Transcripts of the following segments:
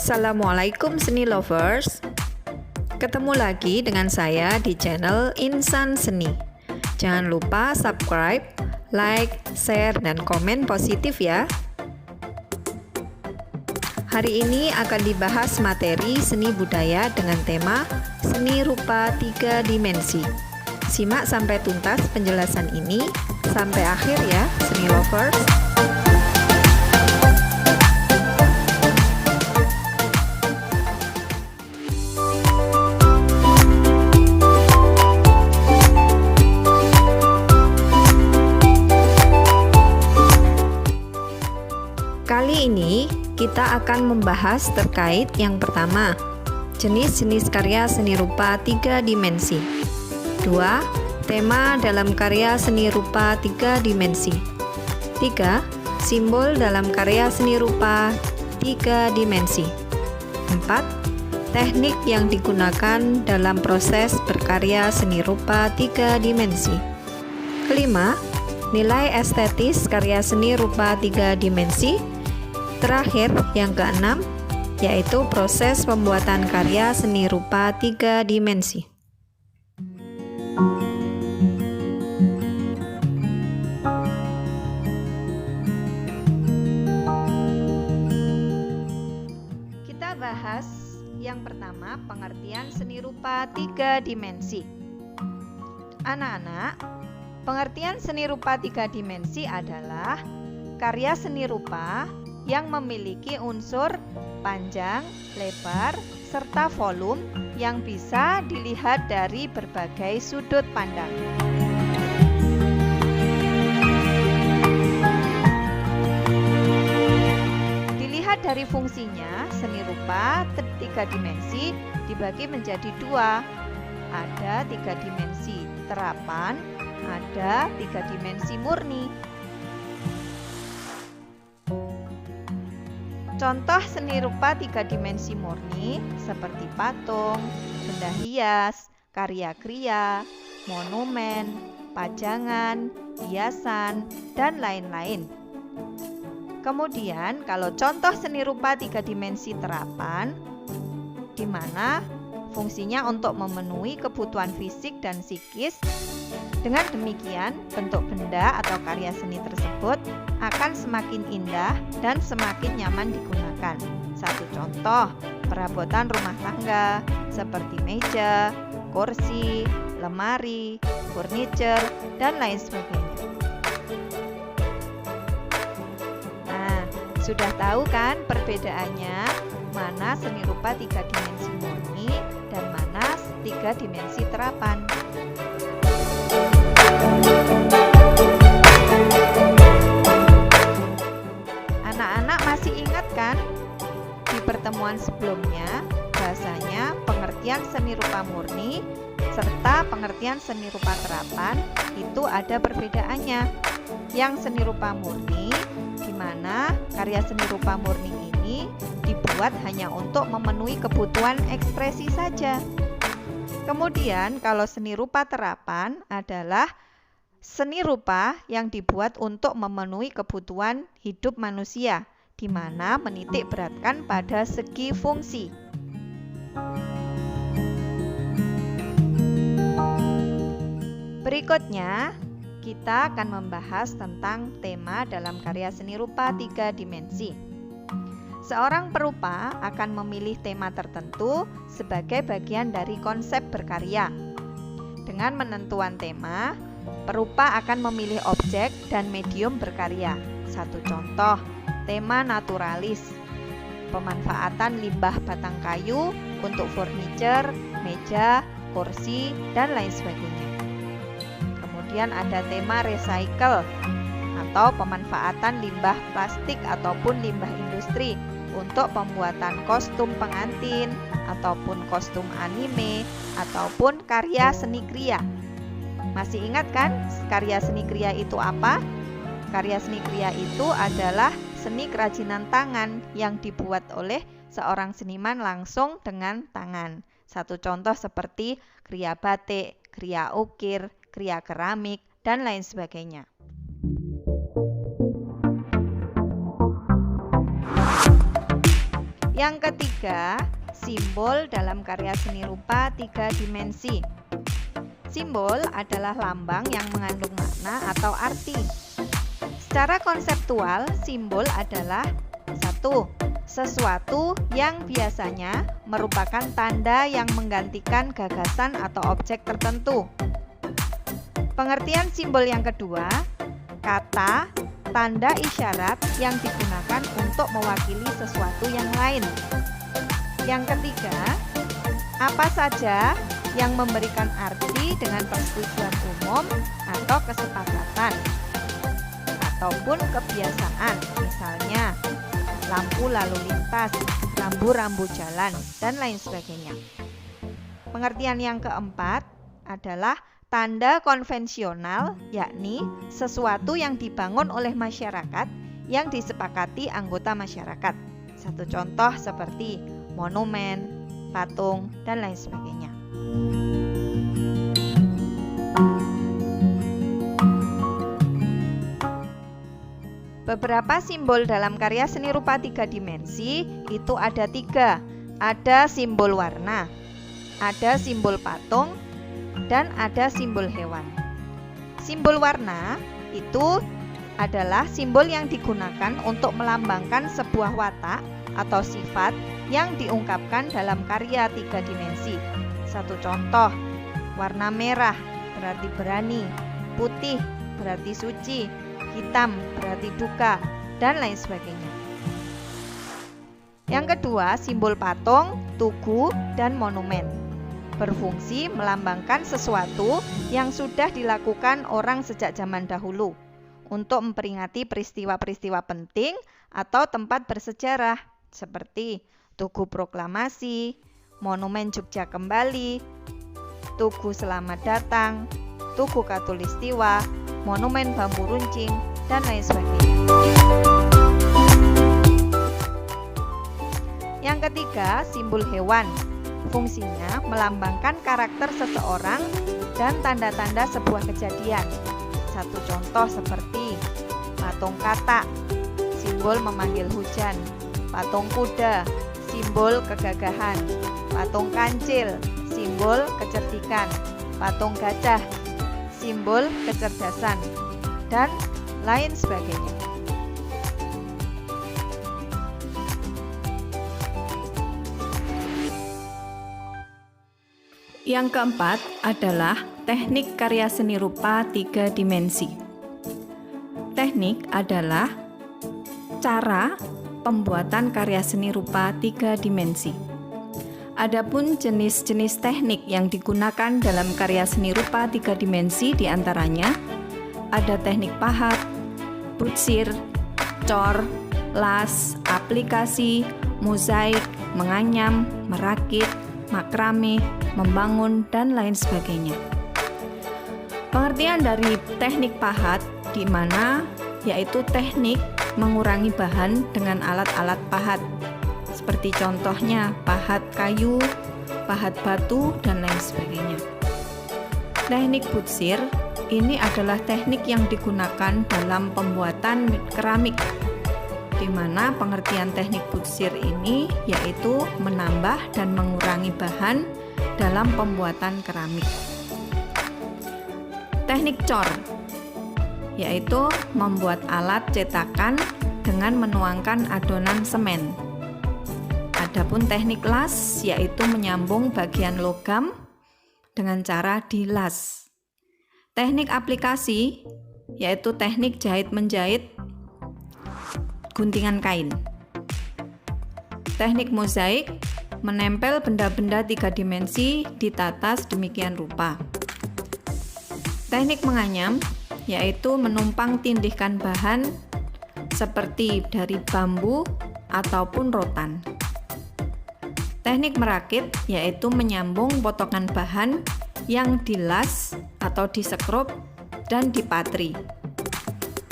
Assalamualaikum seni lovers. Ketemu lagi dengan saya di channel Insan Seni. Jangan lupa subscribe, like, share, dan komen positif ya. Hari ini akan dibahas materi seni budaya dengan tema seni rupa 3 dimensi. Simak sampai tuntas penjelasan ini sampai akhir ya, seni lovers. Kali ini kita akan membahas terkait yang pertama, jenis-jenis karya seni rupa 3 dimensi. 2. Tema dalam karya seni rupa 3 dimensi. 3. Simbol dalam karya seni rupa 3 dimensi. 4. Teknik yang digunakan dalam proses berkarya seni rupa 3 dimensi. Kelima, nilai estetis karya seni rupa 3 dimensi. Terakhir, yang keenam, yaitu proses pembuatan karya seni rupa 3 dimensi. Kita bahas yang pertama, pengertian seni rupa 3 dimensi. Anak-anak, pengertian seni rupa 3 dimensi adalah karya seni rupa yang memiliki unsur panjang, lebar, serta volume yang bisa dilihat dari berbagai sudut pandang. Dilihat dari fungsinya, seni rupa 3 dimensi dibagi menjadi 2. Ada 3 dimensi terapan, ada 3 dimensi murni. Contoh seni rupa 3 dimensi murni seperti patung, benda hias, karya kriya, monumen, pajangan, hiasan, dan lain-lain. Kemudian kalau contoh seni rupa 3 dimensi terapan, di mana fungsinya untuk memenuhi kebutuhan fisik dan psikis. Dengan demikian, bentuk benda atau karya seni tersebut akan semakin indah dan semakin nyaman digunakan. Satu contoh, perabotan rumah tangga seperti meja, kursi, lemari, furniture, dan lain sebagainya. Nah, sudah tahu kan perbedaannya mana seni rupa 3 dimensi murni dan mana 3 dimensi terapan? Anak-anak masih ingat kan? Di pertemuan sebelumnya, bahasanya pengertian seni rupa murni serta pengertian seni rupa terapan itu ada perbedaannya. Yang seni rupa murni, di mana karya seni rupa murni ini dibuat hanya untuk memenuhi kebutuhan ekspresi saja. Kemudian kalau seni rupa terapan adalah seni rupa yang dibuat untuk memenuhi kebutuhan hidup manusia, di mana menitik beratkan pada segi fungsi. Berikutnya, kita akan membahas tentang tema dalam karya seni rupa 3 dimensi. Seorang perupa akan memilih tema tertentu sebagai bagian dari konsep berkarya. Dengan menentuan tema, perupa akan memilih objek dan medium berkarya. Satu contoh, tema naturalis. Pemanfaatan limbah batang kayu untuk furniture, meja, kursi, dan lain sebagainya. Kemudian ada tema recycle atau pemanfaatan limbah plastik ataupun limbah industri untuk pembuatan kostum pengantin ataupun kostum anime ataupun karya seni kriya. Masih ingat kan karya seni kriya itu apa? Karya seni kriya itu adalah seni kerajinan tangan yang dibuat oleh seorang seniman langsung dengan tangan. Satu contoh seperti kriya batik, kriya ukir, kriya keramik, dan lain sebagainya. Yang ketiga, simbol dalam karya seni rupa 3 dimensi. Simbol adalah lambang yang mengandung makna atau arti. Secara konseptual, simbol adalah 1. Sesuatu yang biasanya merupakan tanda yang menggantikan gagasan atau objek tertentu. Pengertian simbol yang kedua, kata, tanda isyarat yang digunakan untuk mewakili sesuatu yang lain. Yang ketiga, apa saja yang memberikan arti dengan persetujuan umum atau kesepakatan ataupun kebiasaan, misalnya lampu lalu lintas, rambu-rambu jalan, dan lain sebagainya. Pengertian yang keempat adalah tanda konvensional, yakni sesuatu yang dibangun oleh masyarakat yang disepakati anggota masyarakat. Satu contoh seperti monumen, patung, dan lain sebagainya. Beberapa simbol dalam karya seni rupa 3 dimensi itu ada 3. Ada simbol warna, ada simbol patung, dan ada simbol hewan. Simbol warna itu adalah simbol yang digunakan untuk melambangkan sebuah watak atau sifat yang diungkapkan dalam karya 3 dimensi. Satu contoh, warna merah berarti berani, putih berarti suci, hitam berarti duka, dan lain sebagainya. Yang kedua, simbol patung, tugu, dan monumen berfungsi melambangkan sesuatu yang sudah dilakukan orang sejak zaman dahulu untuk memperingati peristiwa-peristiwa penting atau tempat bersejarah seperti Tugu Proklamasi, Monumen Jogja Kembali, Tugu Selamat Datang, Tugu Katulistiwa, Monumen Bambu Runcing, dan lain sebagainya. Yang ketiga, simbol hewan. Fungsinya melambangkan karakter seseorang dan tanda-tanda sebuah kejadian. Satu contoh seperti patung katak, simbol memanggil hujan, patung kuda, simbol kegagahan, patung kancil, simbol kecerdikan, patung gajah, simbol kecerdasan, dan lain sebagainya. Yang keempat adalah teknik karya seni rupa 3 dimensi. Teknik adalah cara pembuatan karya seni rupa 3 dimensi. Adapun jenis-jenis teknik yang digunakan dalam karya seni rupa 3 dimensi diantaranya ada teknik pahat, butsir, cor, las, aplikasi, mozaik, menganyam, merakit, makrame, membangun, dan lain sebagainya. Pengertian dari teknik pahat di mana yaitu teknik mengurangi bahan dengan alat-alat pahat. Seperti contohnya pahat kayu, pahat batu, dan lain sebagainya. Teknik butsir ini adalah teknik yang digunakan dalam pembuatan keramik, di mana pengertian teknik butsir ini yaitu menambah dan mengurangi bahan dalam pembuatan keramik. Teknik cor yaitu membuat alat cetakan dengan menuangkan adonan semen. Adapun teknik las yaitu menyambung bagian logam dengan cara dilas. Teknik aplikasi yaitu teknik jahit-menjahit guntingan kain. Teknik mozaik menempel benda-benda 3 dimensi ditata sedemikian rupa. Teknik menganyam yaitu menumpang tindihkan bahan seperti dari bambu ataupun rotan. Teknik merakit yaitu menyambung potongan bahan yang dilas atau disekrup dan dipatri.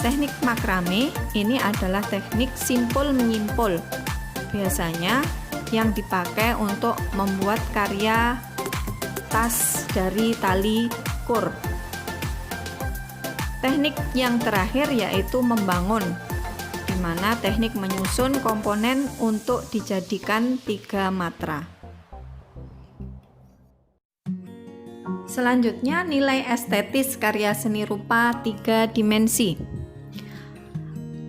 Teknik makrame ini adalah teknik simpul menyimpul, biasanya yang dipakai untuk membuat karya tas dari tali kur. Teknik yang terakhir yaitu membangun, di bagaimana teknik menyusun komponen untuk dijadikan 3 matra. Selanjutnya, nilai estetis karya seni rupa 3 dimensi.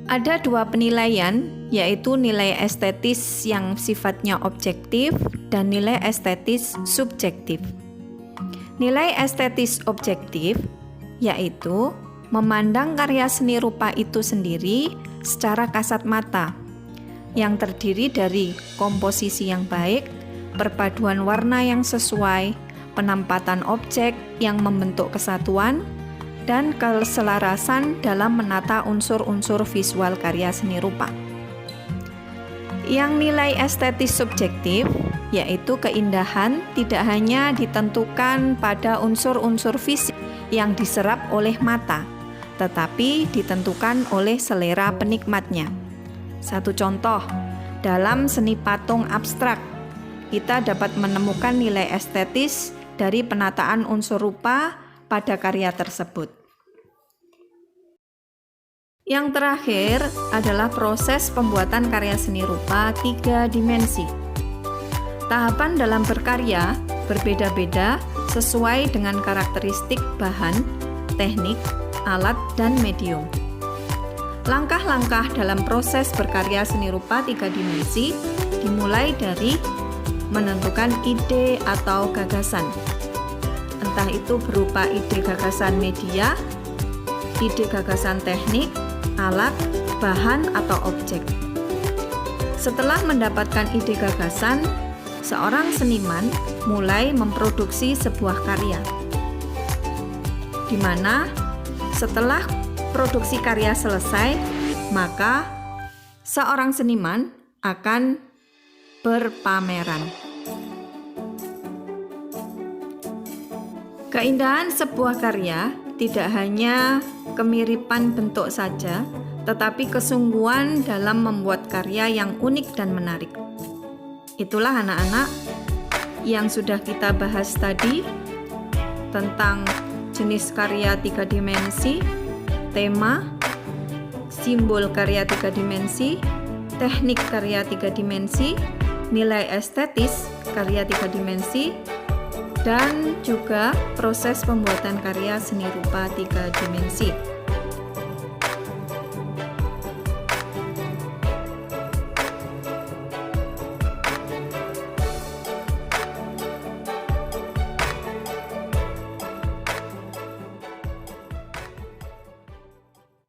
Ada 2 penilaian, yaitu nilai estetis yang sifatnya objektif dan nilai estetis subjektif. Nilai estetis objektif yaitu memandang karya seni rupa itu sendiri secara kasat mata, yang terdiri dari komposisi yang baik, perpaduan warna yang sesuai, penempatan objek yang membentuk kesatuan, dan keselarasan dalam menata unsur-unsur visual karya seni rupa. Yang nilai estetis subjektif yaitu keindahan tidak hanya ditentukan pada unsur-unsur fisik yang diserap oleh mata, tetapi ditentukan oleh selera penikmatnya. Satu contoh, dalam seni patung abstrak, kita dapat menemukan nilai estetis dari penataan unsur rupa pada karya tersebut. Yang terakhir adalah proses pembuatan karya seni rupa 3 dimensi. Tahapan dalam berkarya berbeda-beda sesuai dengan karakteristik bahan, teknik, alat, dan medium. Langkah-langkah dalam proses berkarya seni rupa 3 dimensi dimulai dari menentukan ide atau gagasan. Entah itu berupa ide gagasan media, ide gagasan teknik, alat, bahan, atau objek. Setelah mendapatkan ide gagasan, seorang seniman mulai memproduksi sebuah karya, di mana setelah produksi karya selesai, maka seorang seniman akan berpameran. Keindahan sebuah karya tidak hanya kemiripan bentuk saja, tetapi kesungguhan dalam membuat karya yang unik dan menarik. Itulah anak-anak yang sudah kita bahas tadi tentang jenis karya 3 dimensi, tema, simbol karya 3 dimensi, teknik karya 3 dimensi, nilai estetis karya 3 dimensi, dan juga proses pembuatan karya seni rupa 3 dimensi.